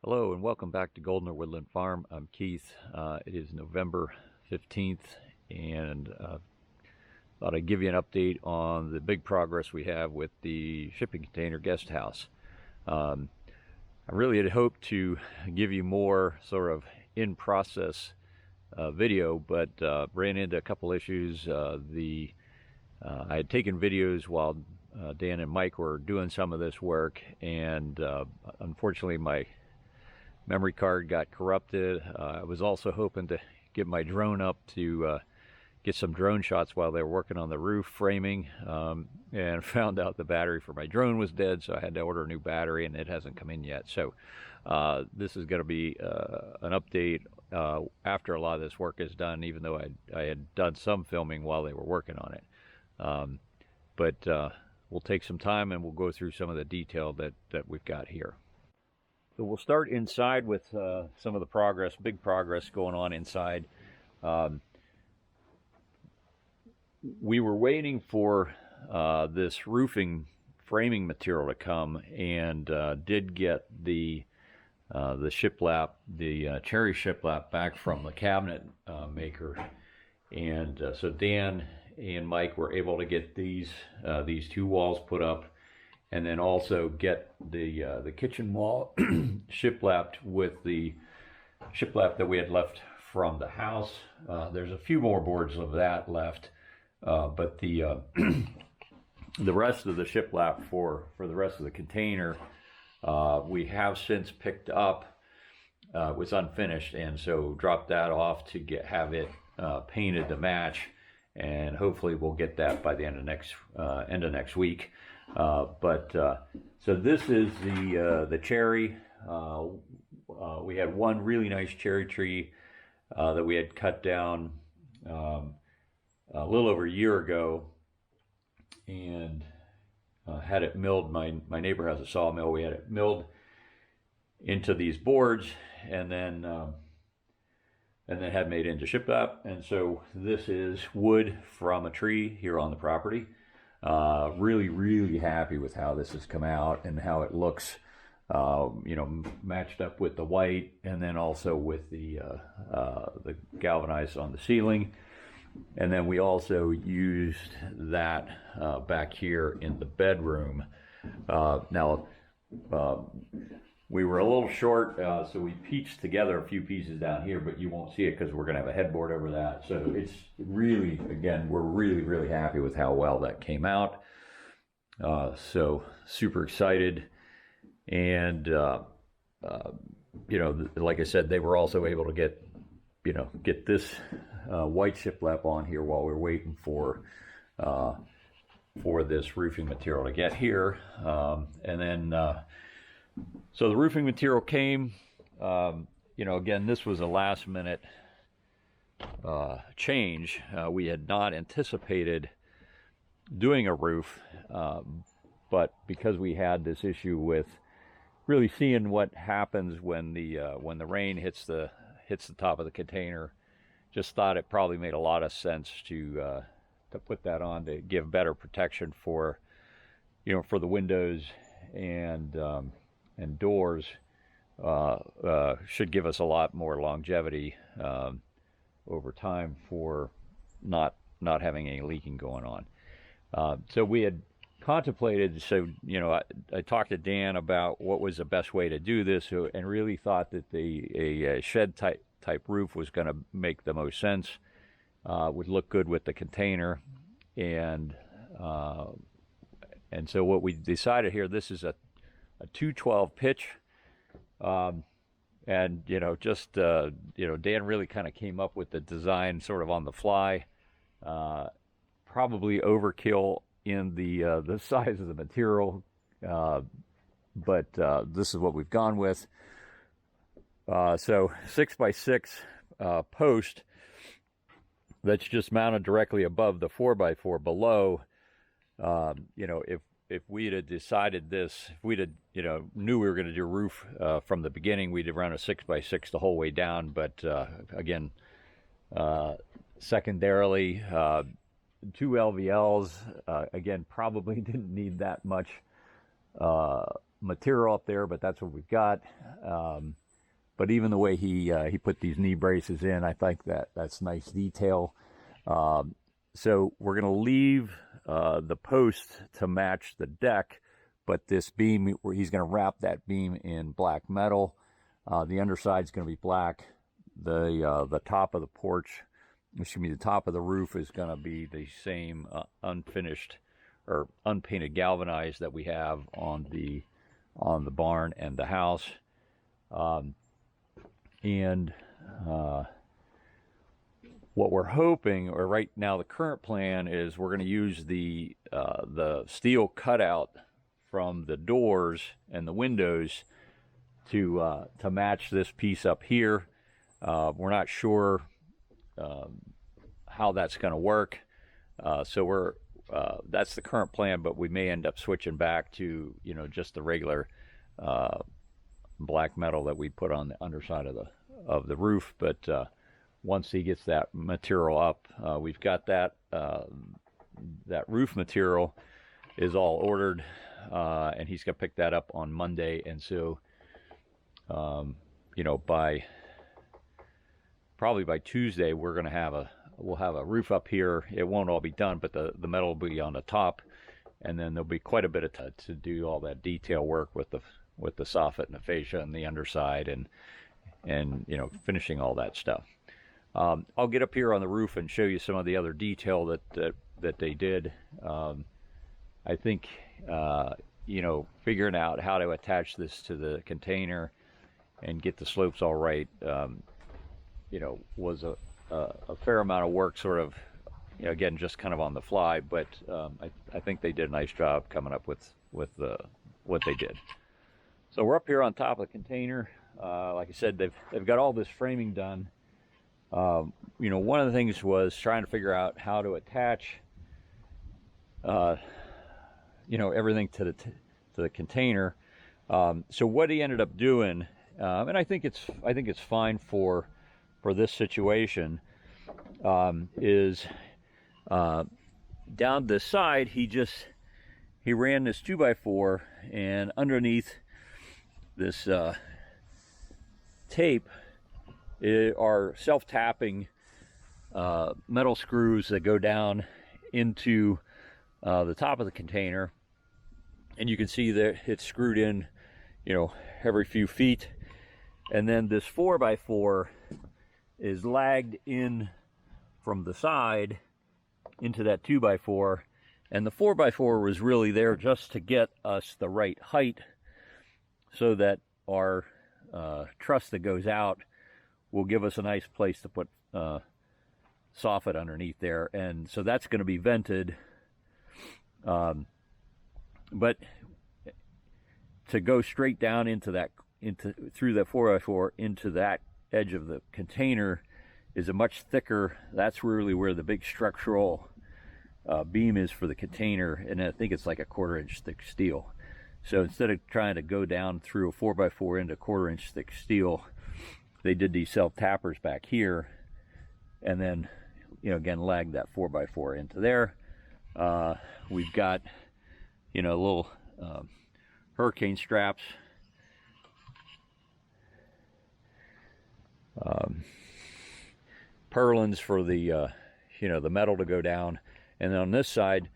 Hello and welcome back to Goldner Woodland Farm. I'm Keith. It is November 15th and thought I'd give you an update on the big progress we have with the shipping container guest house. I really had hoped to give you more sort of in-process video, but ran into a couple issues. I had taken videos while Dan and Mike were doing some of this work, and unfortunately my memory card got corrupted. I was also hoping to get my drone up to get some drone shots while they were working on the roof framing, and found out the battery for my drone was dead, so I had to order a new battery, and it hasn't come in yet. So this is going to be an update after a lot of this work is done, even though I had done some filming while they were working on it. But we'll take some time and we'll go through some of the detail that we've got here. So we'll start inside with some of the progress, big progress going on inside. We were waiting for this roofing framing material to come, and did get the shiplap, the cherry shiplap, back from the cabinet maker, and so Dan and Mike were able to get these two walls put up, and then also get the kitchen wall shiplapped with the shiplap that we had left from the house. There's a few more boards of that left, but the the rest of the shiplap for the rest of the container we have since picked up. It was unfinished, and so dropped that off to have it painted to match, and hopefully we'll get that by the end of next week. So this is the cherry. We had one really nice cherry tree that we had cut down a little over a year ago, and had it milled. My neighbor has a sawmill. We had it milled into these boards, and then had made into shiplap. And so this is wood from a tree here on the property. Really happy with how this has come out and how it looks, matched up with the white, and then also with the galvanized on the ceiling. And then we also used that back here in the bedroom. Now, we were a little short, so we pieced together a few pieces down here, but you won't see it because we're going to have a headboard over that. So it's really, again, we're really happy with how well that came out. So super excited. And, like I said, they were also able to get this white shiplap on here while we were waiting for this roofing material to get here. And then, so the roofing material came. Again, this was a last minute change. We had not anticipated doing a roof, but because we had this issue with really seeing what happens when the rain hits the top of the container, just thought it probably made a lot of sense to put that on to give better protection for the windows and doors. Should give us a lot more longevity over time for not having any leaking going on. So we had contemplated, I talked to Dan about what was the best way to do this, and really thought that a shed type roof was going to make the most sense, would look good with the container, and so what we decided here, this is a 212 pitch, and Dan really kind of came up with the design sort of on the fly. Probably overkill in the size of the material, but this is what we've gone with. So 6x6 post that's just mounted directly above the 4x4 below. If we'd have decided this, if we'd have, knew we were going to do a roof from the beginning, we'd have run a 6x6 the whole way down. But again, secondarily, 2 LVLs, again, probably didn't need that much material up there, but that's what we've got. But even the way he put these knee braces in, I think that's nice detail. So we're going to leave the post to match the deck, but this beam, he's going to wrap that beam in black metal. The underside's going to be black. The top of the porch, excuse me, the top of the roof is going to be the same unfinished or unpainted galvanized that we have on the barn and the house. What we're hoping, or right now the current plan, is we're going to use the steel cutout from the doors and the windows to match this piece up here. We're not sure how that's going to work, so that's the current plan. But we may end up switching back to just the regular black metal that we put on the underside of the roof. But once he gets that material up, we've got that roof material is all ordered, and he's gonna pick that up on Monday. And so probably by Tuesday we'll have a roof up here. It won't all be done, but the metal will be on the top, and then there'll be quite a bit of time to do all that detail work with the soffit and the fascia and the underside, and finishing all that stuff. I'll get up here on the roof and show you some of the other detail that they did. I think figuring out how to attach this to the container and get the slopes all right, was a fair amount of work, sort of, again, just kind of on the fly. But I think they did a nice job coming up with what they did. So we're up here on top of the container. Like I said, they've got all this framing done. One of the things was trying to figure out how to attach, everything to the container. So what he ended up doing, and I think it's fine for this situation, is down the side he ran this 2x4, and underneath this tape are self-tapping metal screws that go down into the top of the container, and you can see that it's screwed in every few feet. And then this 4x4 is lagged in from the side into that 2x4, and the 4x4 was really there just to get us the right height so that our truss that goes out will give us a nice place to put soffit underneath there. And so that's going to be vented, but to go straight down through that 4x4 into that edge of the container is a much thicker, that's really where the big structural beam is for the container, and I think it's like a 1/4 inch thick steel. So instead of trying to go down through a 4x4 into 1/4 inch thick steel, they did these self-tappers back here, and then again lag that 4x4 into there. We've got little hurricane straps, purlins for the the metal to go down. And then on this side,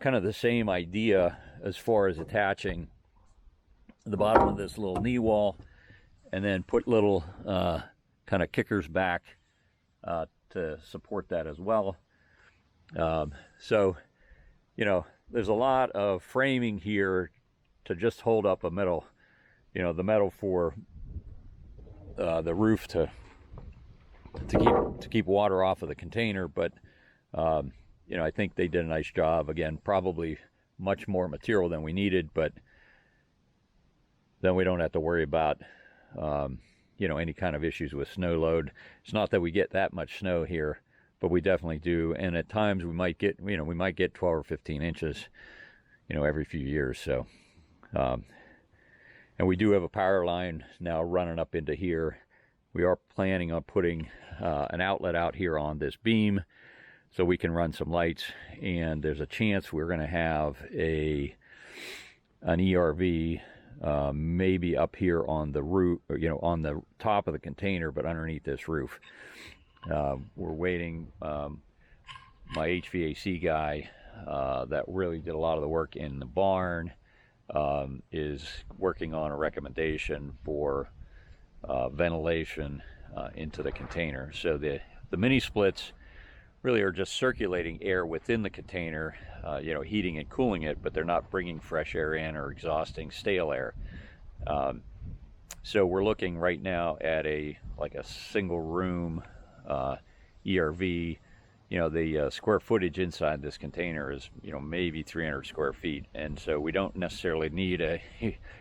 kind of the same idea as far as attaching the bottom of this little knee wall, and then put little kind of kickers back to support that as well. So there's a lot of framing here to just hold up a metal, the metal for the roof to keep water off of the container. But I think they did a nice job. Again, probably much more material than we needed, but then we don't have to worry about any kind of issues with snow load. It's not that we get that much snow here, but we definitely do. And at times we might get 12 or 15 inches, every few years. So, and we do have a power line now running up into here. We are planning on putting an outlet out here on this beam so we can run some lights, and there's a chance we're going to have an ERV maybe up here on the roof, or, on the top of the container, but underneath this roof. We're waiting. My HVAC guy that really did a lot of the work in the barn is working on a recommendation for ventilation into the container. So the mini splits really are just circulating air within the container, heating and cooling it, but they're not bringing fresh air in or exhausting stale air. So we're looking right now at a single room ERV. The square footage inside this container is maybe 300 square feet, and so we don't necessarily need a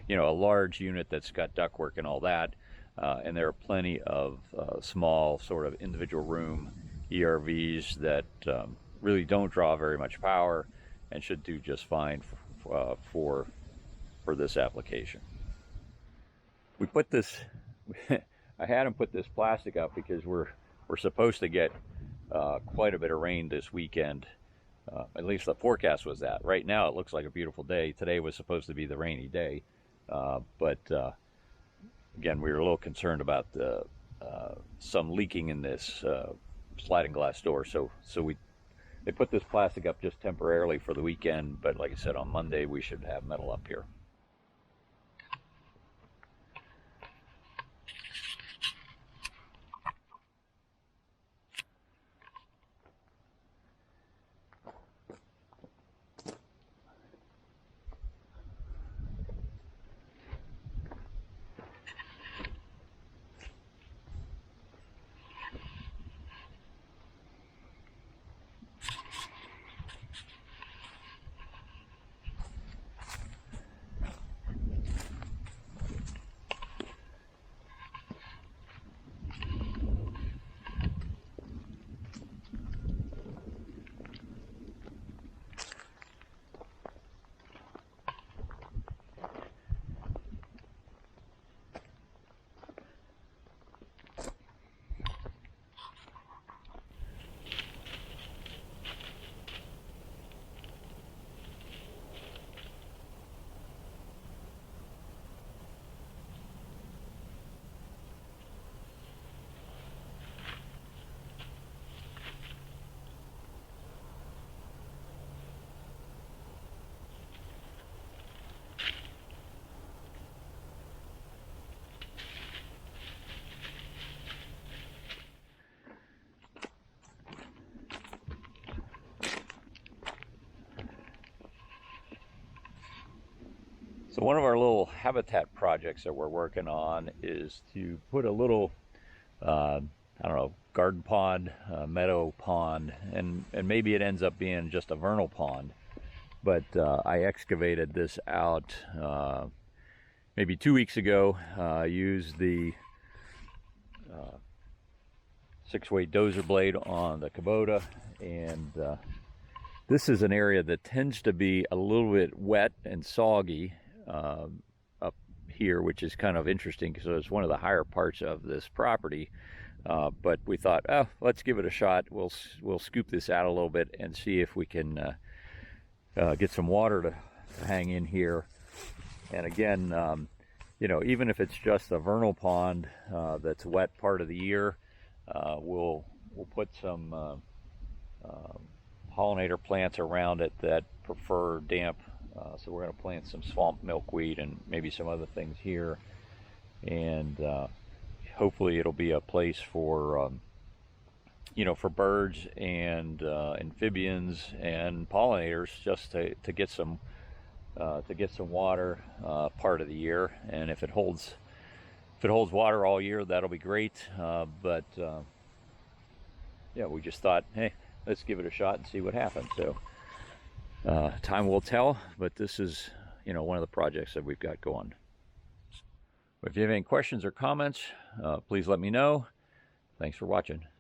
a large unit that's got ductwork and all that. And there are plenty of small sort of individual room ERVs that really don't draw very much power and should do just fine for this application. We put this I had him put this plastic up because we're supposed to get quite a bit of rain this weekend. At least the forecast was that. Right now it looks like a beautiful day. Today was supposed to be the rainy day, but again, we were a little concerned about some leaking in this sliding glass door. So they put this plastic up just temporarily for the weekend, but like I said, on Monday we should have metal up here. So one of our little habitat projects that we're working on is to put a little, garden pond, meadow pond, and maybe it ends up being just a vernal pond. But I excavated this out maybe 2 weeks ago. Used the 6-way dozer blade on the Kubota, and this is an area that tends to be a little bit wet and soggy up here, which is kind of interesting because it's one of the higher parts of this property. But we thought, let's give it a shot. We'll scoop this out a little bit and see if we can get some water to hang in here. And again, even if it's just a vernal pond that's wet part of the year, we'll put some pollinator plants around it that prefer damp. So we're going to plant some swamp milkweed and maybe some other things here, and hopefully it'll be a place for for birds and amphibians and pollinators, just to get some water part of the year. And if it holds water all year, that'll be great. But we just thought, hey, let's give it a shot and see what happens. So time will tell, but this is one of the projects that we've got going. If you have any questions or comments, please let me know. Thanks for watching.